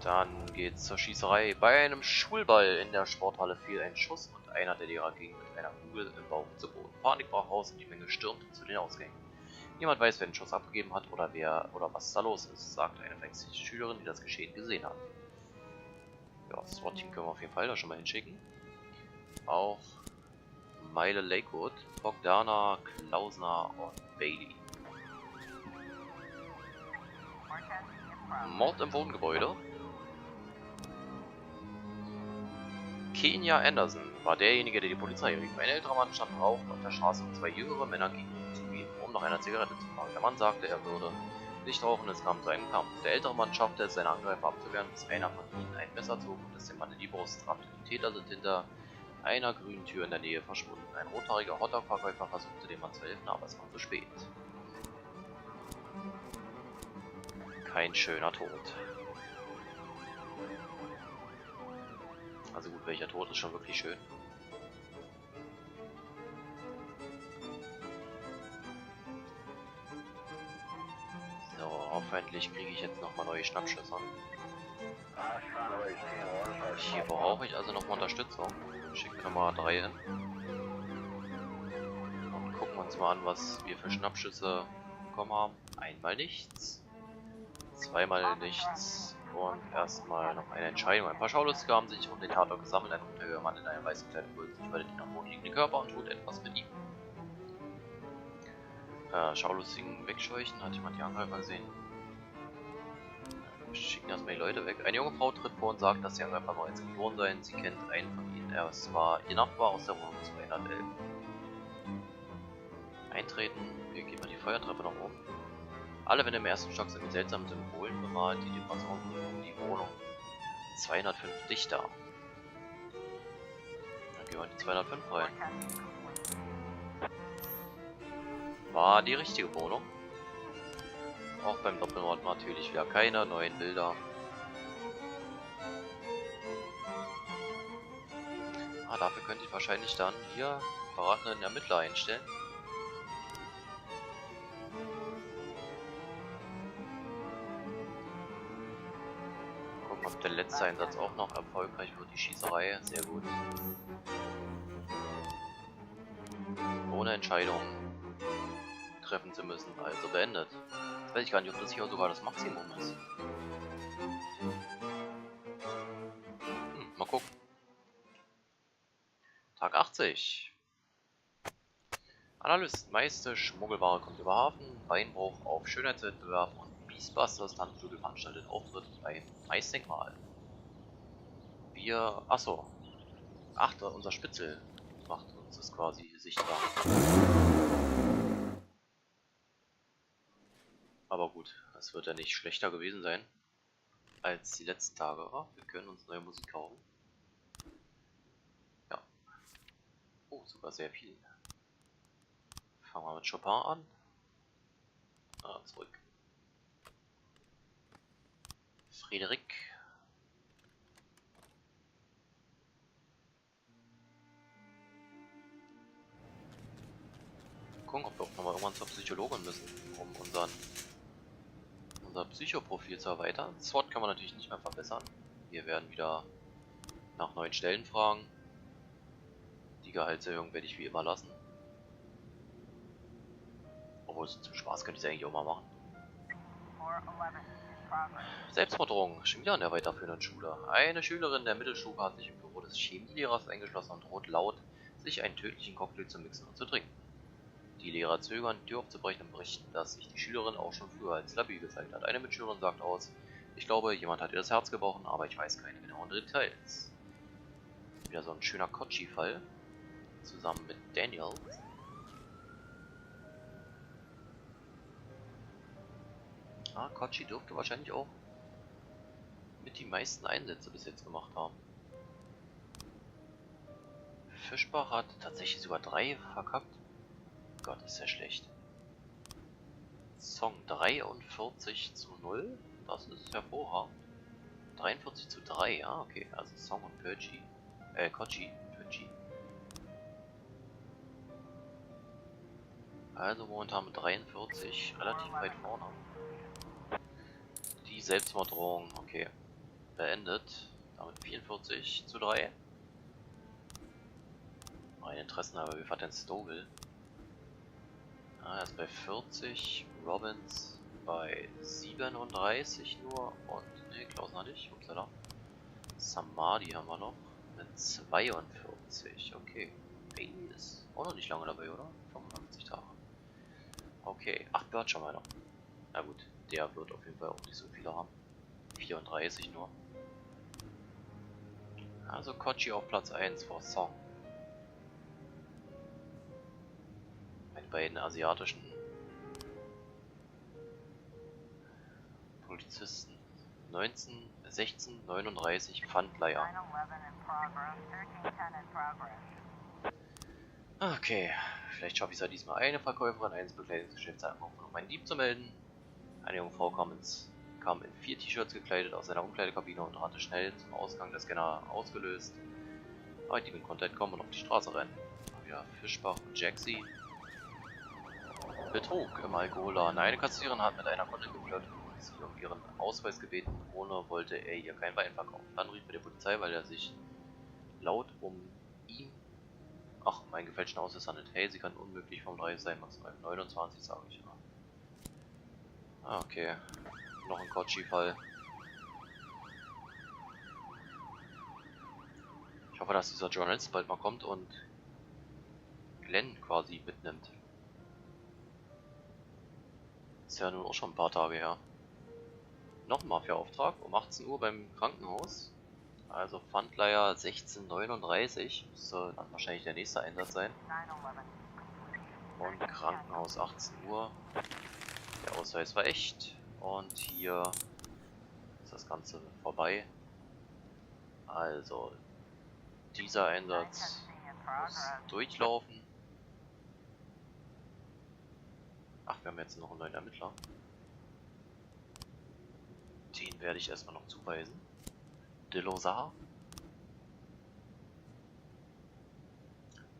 Dann geht's zur Schießerei. Bei einem Schulball in der Sporthalle fiel ein Schuss und einer der Lehrer ging mit einer Kugel im Bauch zu Boden. Panik brach aus und die Menge stürmte zu den Ausgängen. Niemand weiß, wer den Schuss abgegeben hat oder wer oder was da los ist, sagte eine verängstigte Schülerin, die das Geschehen gesehen hat. Ja, das SWAT-Team können wir auf jeden Fall da schon mal hinschicken. Auch Meile Lakewood, Bogdana, Klausner und Bailey. Mord im Wohngebäude. Kenya Anderson war derjenige, der die Polizei rief. Ein älterer Mann stand rauchend auf der Straße und zwei jüngere Männer gingen zu ihm, um nach einer Zigarette zu fragen. Der Mann sagte, er würde nicht rauchen, es kam zu einem Kampf. Der ältere Mann schaffte es, seine Angreifer abzuwehren, bis einer von ihnen ein Messer zog und es dem Mann in die Brust traf. Die Täter sind hinter einer grünen Tür in der Nähe verschwunden. Ein rothaariger Hotdog-Verkäufer versuchte dem Mann zu helfen, aber es war zu spät. Kein schöner Tod. Also gut, welcher Tod ist schon wirklich schön. So, hoffentlich kriege ich jetzt nochmal neue Schnappschüsse. Hier brauche ich also nochmal Unterstützung. Schicken wir mal 3 hin. Und gucken uns mal an, was wir für Schnappschüsse bekommen haben. Einmal nichts. Zweimal nichts. Und erstmal noch eine Entscheidung. Ein paar Schaulustige haben sich um den Tatort gesammelt. Ein unterhöhter Mann in einer weißen Kleidung holt sich über den am Boden liegenden Körper und tut etwas mit ihm. Schaulustigen wegscheuchen. Hat jemand die Angreifer gesehen? Wir schicken erstmal die Leute weg. Eine junge Frau tritt vor und sagt, dass die Angreifer bereits geflohen seien. Sie kennt einen von ihnen. Es war ihr Nachbar aus der Wohnung 211. Eintreten. Wir gehen mal die Feuertreppe nach oben. Alle Wände im ersten Stock sind mit seltsamen Symbolen bemalt, die Dekoration um die Wohnung. 205 Dichter. Dann gehen wir in die 205 rein. War die richtige Wohnung. Auch beim Doppelmord natürlich wieder keine neuen Bilder. Dafür könnte ich wahrscheinlich dann hier verratenen Ermittler einstellen. Gucken, ob der letzte Einsatz auch noch erfolgreich wird. Die Schießerei, sehr gut. Ohne Entscheidung treffen zu müssen, also beendet. Jetzt weiß ich gar nicht, ob das hier sogar das Maximum ist. Mal gucken. Tag 80. Analyst, meiste Schmuggelware kommt über Hafen, Beinbruch auf Schönheitswettbewerb und Spaß, Landflügel veranstaltet Auftritt beim Eisdenkmal. Wir, achso, unser Spitzel macht uns das quasi sichtbar. Aber gut, das wird ja nicht schlechter gewesen sein als die letzten Tage. Oh, wir können uns neue Musik kaufen. Ja. Oh, sogar sehr viel. Fangen wir mit Chopin an. Zurück. Friederik. Gucken, ob wir auch nochmal irgendwann zur Psychologin müssen, um unser Psychoprofil zu erweitern. SWAT kann man natürlich nicht mehr verbessern. Wir werden wieder nach neuen Stellen fragen. Die Gehaltserhöhung werde ich wie immer lassen. Obwohl, zum Spaß könnte ich es eigentlich auch mal machen. Selbstmorddrohung, schon wieder an der weiterführenden Schule. Eine Schülerin der Mittelstufe hat sich im Büro des Chemielehrers eingeschlossen und droht laut, sich einen tödlichen Cocktail zu mixen und zu trinken. Die Lehrer zögern, die Tür aufzubrechen und berichten, dass sich die Schülerin auch schon früher als labil gezeigt hat. Eine Mitschülerin sagt aus, ich glaube, jemand hat ihr das Herz gebrochen, aber ich weiß keine genauen Details. Wieder so ein schöner Kotschi-Fall. Zusammen mit Daniel. Kotschi dürfte wahrscheinlich auch mit die meisten Einsätze bis jetzt gemacht haben. Fischbach hat tatsächlich sogar 3 verkackt. Gott, ist ja schlecht. Song 43:0. Das ist hervorragend. 43:3, ja, okay. Also Song und Kotschi. Also momentan mit 43, relativ weit vorne. Die Selbstmorddrohung, okay. beendet. Damit 44:3. Mein Interessen aber, wie fährt denn Stowell? Ah, er ist bei 40, Robbins bei 37 nur und ne, Klausen hatte ich, upsala. Samadhi haben wir noch mit 42, okay. Bailey ist auch noch nicht lange dabei, oder? 85 Tage. Okay, 8 Birds haben wir noch. Na gut, der wird auf jeden Fall auch nicht so viele haben. 34 nur. Also Kochi auf Platz 1 vor Song. Meine beiden asiatischen Polizisten. 19, 16, 39 Pfandleiher. Okay, vielleicht schaffe ich es ja diesmal eine Verkäuferin, eines Bekleidungsgeschäfts anrufen, um meinen Dieb zu melden. Eine junge Frau kam in 4 T-Shirts gekleidet aus seiner Umkleidekabine und rannte schnell zum Ausgang, der Scanner ausgelöst. Aber die konnte entkommen und auf die Straße rennen. Ja, Fischbach und Jaxi. Betrug im Alkoholladen. Eine Kassiererin hat mit einer Kundin geflirtet und sie um ihren Ausweis gebeten. Ohne wollte er ihr kein Wein verkaufen. Dann rief er die Polizei, weil er sich laut um einen gefälschten Ausweis handelt. Hey, sie kann unmöglich vom 30 sein, maximal 29, sage ich. Ja. Ah, okay. Noch ein Kochi-Fall. Ich hoffe, dass dieser Journalist bald mal kommt und Glenn quasi mitnimmt. Ist ja nun auch schon ein paar Tage her. Noch ein Mafia-Auftrag um 18 Uhr beim Krankenhaus. Also Pfandleiher 16:39. Müsste dann wahrscheinlich der nächste Einsatz sein. Und Krankenhaus 18 Uhr. Der Ausweis war echt. Und hier ist das Ganze vorbei. Also dieser Einsatz muss durchlaufen. Ach, wir haben jetzt noch einen neuen Ermittler. Den werde ich erstmal noch zuweisen. Delosar.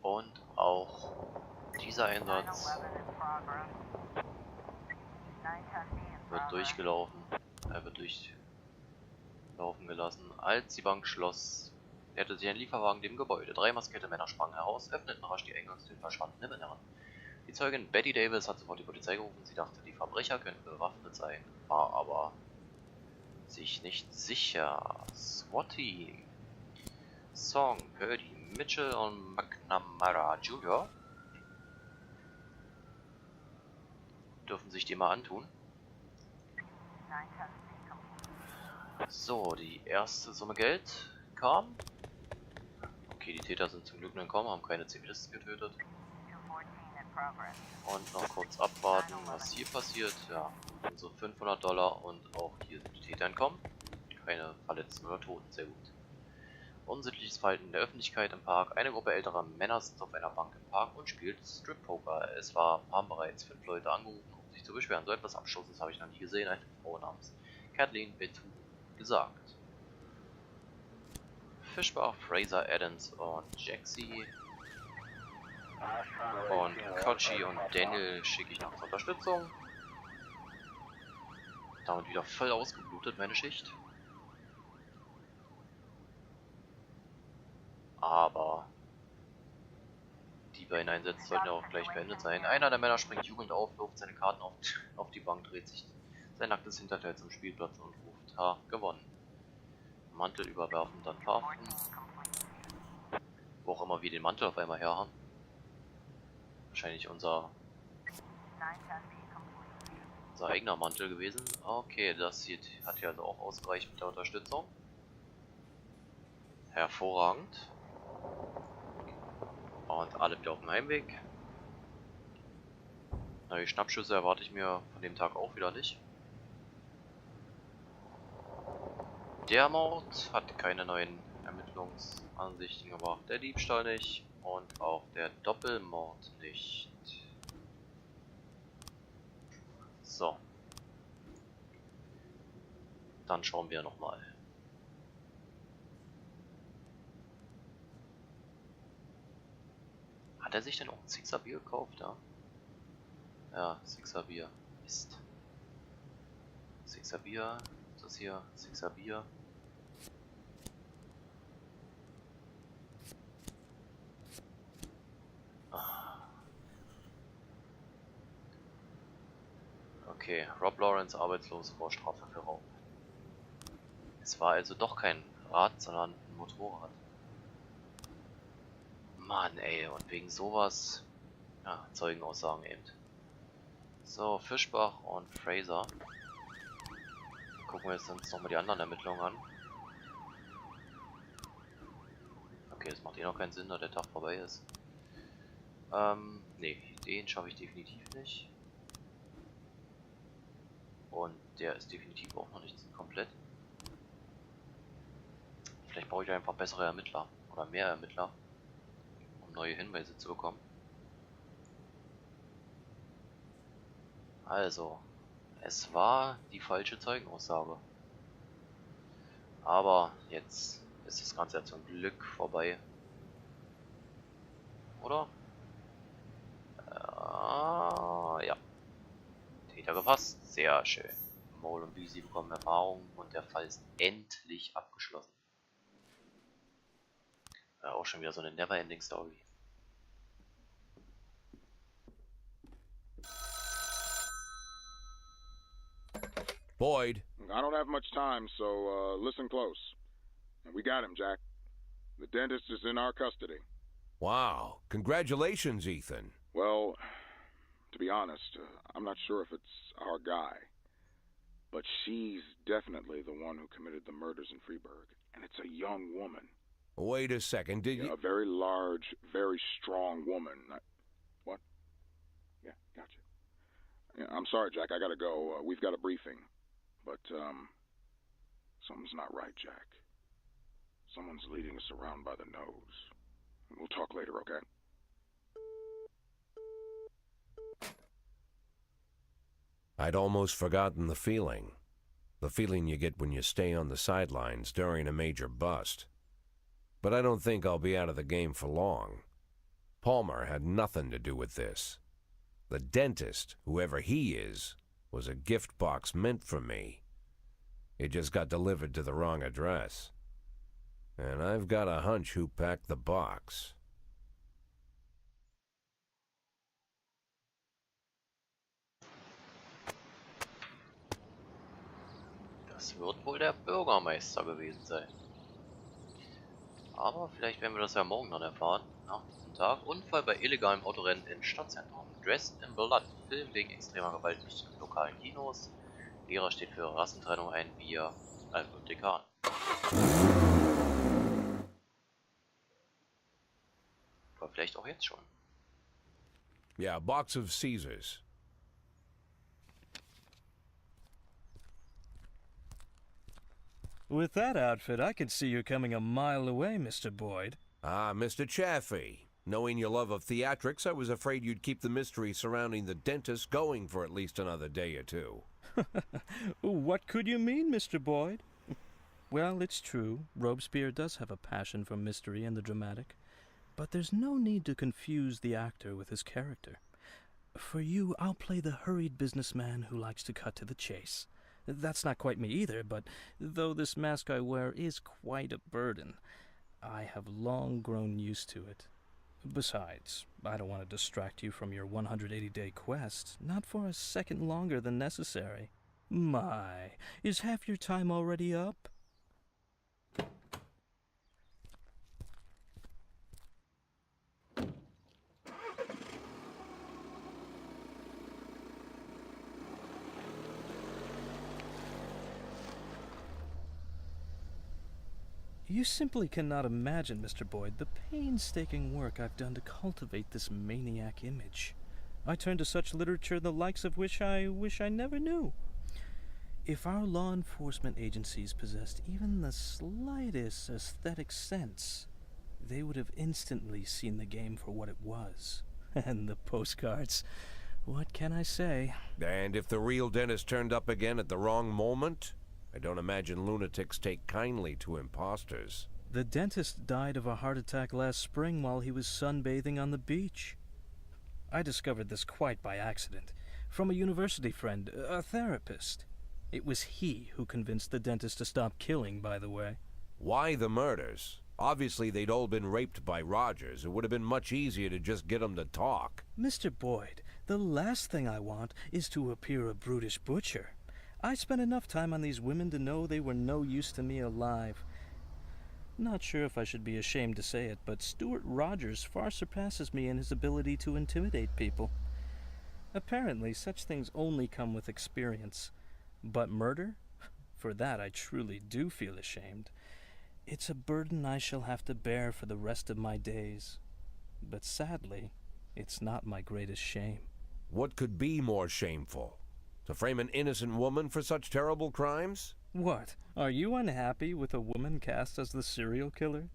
Und auch dieser Einsatz wird durchgelaufen. Er wird durchlaufen gelassen. Als die Bank schloss, näherte sich ein Lieferwagen dem Gebäude. 3 maskierte Männer sprangen heraus, öffneten rasch die Eingangstür und verschwanden im Inneren. Die Zeugin Betty Davis hat sofort die Polizei gerufen. Sie dachte, die Verbrecher könnten bewaffnet sein, war aber sich nicht sicher. SWAT-Team, Song, Purdy, Mitchell und McNamara Jr. dürfen sich die mal antun. So, die erste Summe Geld kam. Okay, die Täter sind zum Glück nur entkommen, haben keine Zivilisten getötet. Und noch kurz abwarten, was hier passiert. Ja, so $500 und auch hier sind die Täter entkommen. Keine Verletzten oder Toten, sehr gut. Unsittliches Verhalten in der Öffentlichkeit im Park. Eine Gruppe älterer Männer sitzt auf einer Bank im Park und spielt Strip-Poker. Haben bereits 5 Leute angerufen, um sich zu beschweren. So etwas Abschusses habe ich noch nie gesehen. Eine Frau namens Kathleen Betu gesagt. Fischbach, Fraser, Adams und Jaxi. Und Kochi und Daniel schicke ich noch zur Unterstützung. Damit wieder voll ausgeblutet, meine Schicht. Aber die beiden Einsätze sollten ja auch gleich beendet sein. Einer der Männer springt jubelnd auf, wirft seine Karten auf die Bank, dreht sich sein nacktes Hinterteil zum Spielplatz und ruft: Ha, gewonnen. Mantel überwerfen, dann verhaften. Wo auch immer wir den Mantel auf einmal her haben. Wahrscheinlich unser eigener Mantel gewesen. Okay, das hier hat ja also auch ausgereicht mit der Unterstützung. Hervorragend. Und alle wieder auf dem Heimweg. Neue Schnappschüsse erwarte ich mir von dem Tag auch wieder nicht. Der Mord hat keine neuen Ermittlungsansichten gebracht. Der Diebstahl nicht. Und auch der Doppelmord nicht. So. Dann schauen wir nochmal. Hat er sich denn auch ein Sixer Bier gekauft? Ja. Ja, Sixer Bier. Mist. Sixer Bier. Was ist das hier? Sixer Bier. Okay, Rob Lawrence arbeitslos vor Strafe für Raub. Es war also doch kein Rad, sondern ein Motorrad. Mann ey, und wegen sowas... Ja, Zeugenaussagen eben. So, Fischbach und Fraser. Gucken wir jetzt uns nochmal die anderen Ermittlungen an. Okay, das macht eh noch keinen Sinn, da der Tag vorbei ist. Nee, den schaffe ich definitiv nicht. Und der ist definitiv auch noch nicht komplett. Vielleicht brauche ich einfach bessere Ermittler oder mehr Ermittler, um neue Hinweise zu bekommen. Also, es war die falsche Zeugenaussage. Aber jetzt ist das Ganze ja zum Glück vorbei. Oder? Ja. Täter gefasst. Sehr schön. Mole und Beasy bekommen Erfahrung und der Fall ist endlich abgeschlossen. Ja, auch schon wieder so eine Never-Ending Story. Boyd. I don't have much time, so listen close. We got him, Jack. The dentist is in our custody. Wow. Congratulations, Ethan. Well, to be honest, I'm not sure if it's our guy. But she's definitely the one who committed the murders in Freeburg. And it's a young woman. Wait a second, did you... A very large, very strong woman. What? Yeah, gotcha. Yeah, I'm sorry, Jack, I gotta go. We've got a briefing. But, something's not right, Jack. Someone's leading us around by the nose. We'll talk later, okay? I'd almost forgotten the feeling. The feeling you get when you stay on the sidelines during a major bust. But I don't think I'll be out of the game for long. Palmer had nothing to do with this. The dentist, whoever he is, was a gift box meant for me. It just got delivered to the wrong address. And I've got a hunch who packed the box. Das wird wohl der Bürgermeister gewesen sein. Aber vielleicht werden wir das ja morgen dann erfahren. Nach diesem Tag. Unfall bei illegalem Autorennen in Stadtzentrum. Dressed in Blood. Film wegen extremer Gewalt nicht in lokalen Kinos. Lehrer steht für Rassentrennung ein, Bier, und Dekan. Aber vielleicht auch jetzt schon. Yeah, box of Caesars. With that outfit, I could see you coming a mile away, Mr. Boyd. Ah, Mr. Chaffee. Knowing your love of theatrics, I was afraid you'd keep the mystery surrounding the dentist going for at least another day or two. What could you mean, Mr. Boyd? Well, it's true. Robespierre does have a passion for mystery and the dramatic. But there's no need to confuse the actor with his character. For you, I'll play the hurried businessman who likes to cut to the chase. That's not quite me either, but though this mask I wear is quite a burden, I have long grown used to it. Besides, I don't want to distract you from your 180-day quest, not for a second longer than necessary. My, is half your time already up? You simply cannot imagine, Mr. Boyd, the painstaking work I've done to cultivate this maniac image. I turn to such literature the likes of which I wish I never knew. If our law enforcement agencies possessed even the slightest aesthetic sense, they would have instantly seen the game for what it was. And the postcards, what can I say? And if the real dentist turned up again at the wrong moment? I don't imagine lunatics take kindly to imposters. The dentist died of a heart attack last spring while he was sunbathing on the beach. I discovered this quite by accident, from a university friend, a therapist. It was he who convinced the dentist to stop killing, by the way. Why the murders? Obviously they'd all been raped by Rogers. It would have been much easier to just get them to talk. Mr. Boyd, The last thing I want is to appear a brutish butcher. I spent enough time on these women to know they were no use to me alive. Not sure if I should be ashamed to say it, but Stuart Rogers far surpasses me in his ability to intimidate people. Apparently, such things only come with experience. But murder? For that I truly do feel ashamed. It's a burden I shall have to bear for the rest of my days. But sadly, it's not my greatest shame. What could be more shameful? To frame an innocent woman for such terrible crimes? What? Are you unhappy with a woman cast as the serial killer?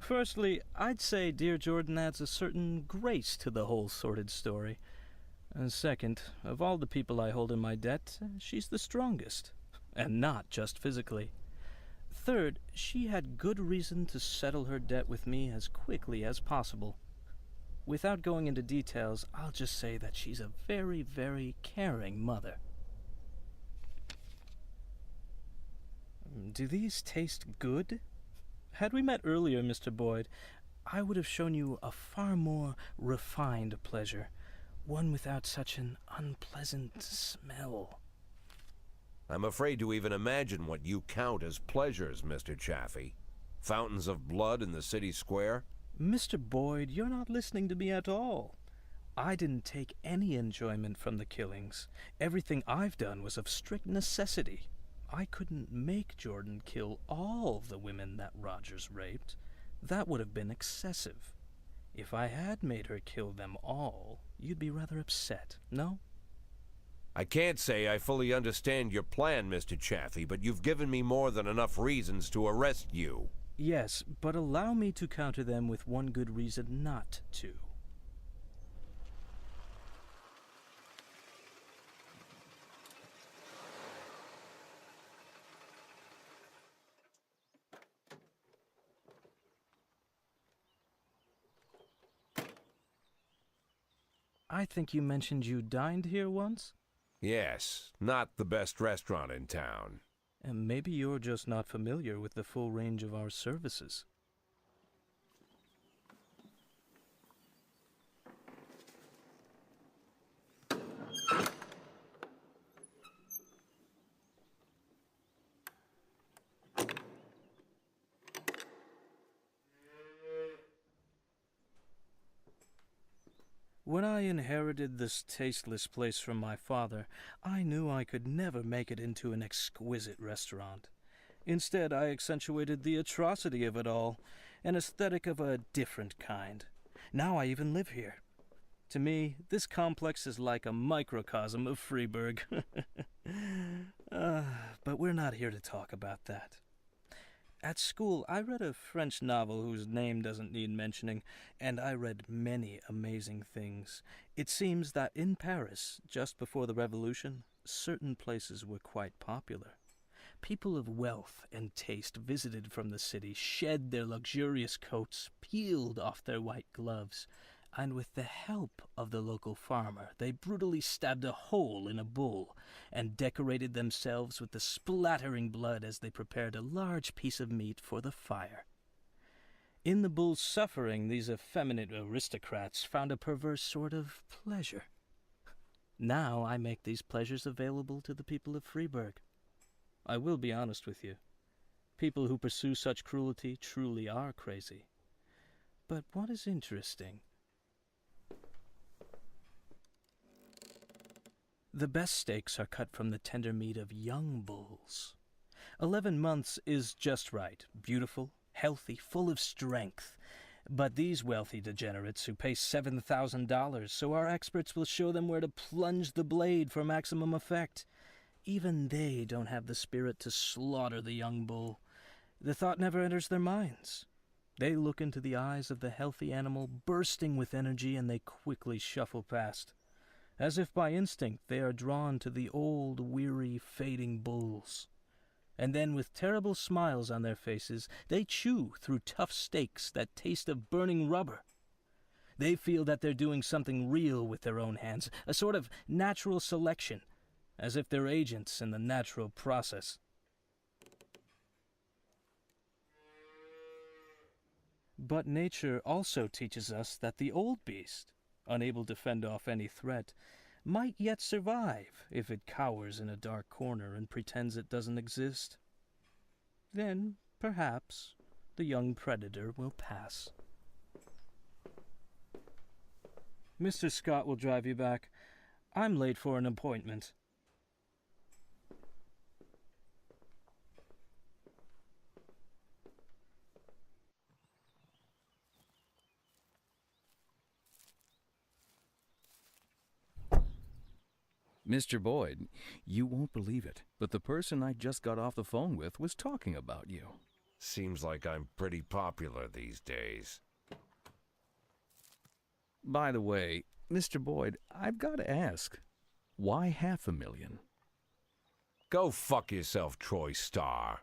Firstly, I'd say dear Jordan adds a certain grace to the whole sordid story. And second, of all the people I hold in my debt, she's the strongest. And not just physically. Third, she had good reason to settle her debt with me as quickly as possible. Without going into details, I'll just say that she's a very, very caring mother. Do these taste good? Had we met earlier, Mr. Boyd, I would have shown you a far more refined pleasure, one without such an unpleasant smell. I'm afraid to even imagine what you count as pleasures, Mr. Chaffee. Fountains of blood in the city square? Mr. Boyd, you're not listening to me at all. I didn't take any enjoyment from the killings. Everything I've done was of strict necessity. I couldn't make Jordan kill all the women that Rogers raped. That would have been excessive. If I had made her kill them all, you'd be rather upset, no? I can't say I fully understand your plan, Mr. Chaffee, but you've given me more than enough reasons to arrest you. Yes, but allow me to counter them with one good reason not to. I think you mentioned you dined here once? Yes, not the best restaurant in town. And maybe you're just not familiar with the full range of our services. When I inherited this tasteless place from my father, I knew I could never make it into an exquisite restaurant. Instead, I accentuated the atrocity of it all, an aesthetic of a different kind. Now I even live here. To me, this complex is like a microcosm of Freiburg. But we're not here to talk about that. At school, I read a French novel whose name doesn't need mentioning, and I read many amazing things. It seems that in Paris, just before the Revolution, certain places were quite popular. People of wealth and taste visited from the city, shed their luxurious coats, peeled off their white gloves, and with the help of the local farmer, they brutally stabbed a hole in a bull and decorated themselves with the splattering blood as they prepared a large piece of meat for the fire. In the bull's suffering, these effeminate aristocrats found a perverse sort of pleasure. Now I make these pleasures available to the people of Freiburg. I will be honest with you. People who pursue such cruelty truly are crazy. But what is interesting? The best steaks are cut from the tender meat of young bulls. 11 months is just right, beautiful, healthy, full of strength. But these wealthy degenerates who pay $7,000, so our experts will show them where to plunge the blade for maximum effect. Even they don't have the spirit to slaughter the young bull. The thought never enters their minds. They look into the eyes of the healthy animal, bursting with energy, and they quickly shuffle past. As if by instinct, they are drawn to the old, weary, fading bulls. And then, with terrible smiles on their faces, they chew through tough steaks that taste of burning rubber. They feel that they're doing something real with their own hands, a sort of natural selection, as if they're agents in the natural process. But nature also teaches us that the old beast, unable to fend off any threat, might yet survive if it cowers in a dark corner and pretends it doesn't exist. Then, perhaps, the young predator will pass. Mr. Scott will drive you back. I'm late for an appointment. Mr. Boyd, you won't believe it, but the person I just got off the phone with was talking about you. Seems like I'm pretty popular these days. By the way, Mr. Boyd, I've got to ask, why $500,000? Go fuck yourself, Troy Starr.